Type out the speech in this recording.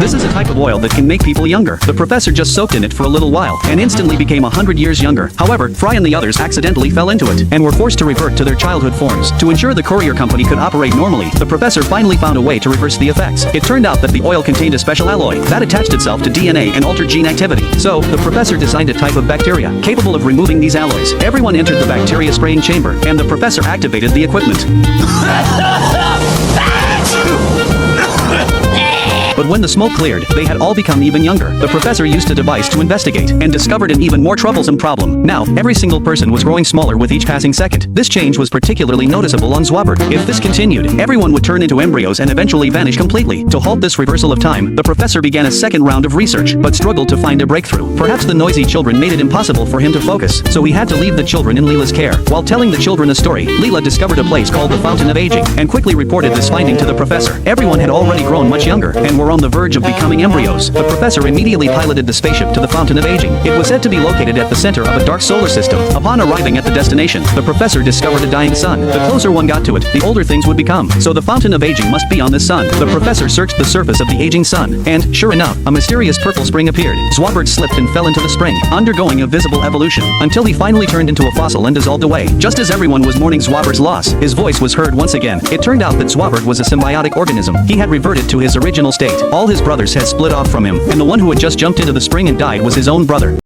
This is a type of oil that can make people younger. The professor just soaked in it for a little while and instantly became 100 years younger. However, Fry and the others accidentally fell into it and were forced to revert to their childhood forms. To ensure the courier company could operate normally, the professor finally found a way to reverse the effects. It turned out that the oil contained a special alloy that attached itself to DNA and altered gene activity. So, the professor designed a type of bacteria capable of removing these alloys. Everyone entered the bacteria spraying chamber, and the professor activated the equipment. But when the smoke cleared, they had all become even younger. The professor used a device to investigate and discovered an even more troublesome problem. Now, every single person was growing smaller with each passing second. This change was particularly noticeable on Zwabert. If this continued, everyone would turn into embryos and eventually vanish completely. To halt this reversal of time, the professor began a second round of research, but struggled to find a breakthrough. Perhaps the noisy children made it impossible for him to focus, so he had to leave the children in Leela's care. While telling the children a story, Leela discovered a place called the Fountain of Aging, and quickly reported this finding to the professor. Everyone had already grown much younger, and were on the verge of becoming embryos. The professor immediately piloted the spaceship to the Fountain of Aging. It was said to be located at the center of a dark solar system. Upon arriving at the destination, the professor discovered a dying sun. The closer one got to it, the older things would become. So the Fountain of Aging must be on this sun. The professor searched the surface of the aging sun, and, sure enough, a mysterious purple spring appeared. Zwabert slipped and fell into the spring, undergoing a visible evolution, until he finally turned into a fossil and dissolved away. Just as everyone was mourning Zwabert's loss, his voice was heard once again. It turned out that Zwabert was a symbiotic organism. He had reverted to his original state. All his brothers had split off from him, and the one who had just jumped into the spring and died was his own brother.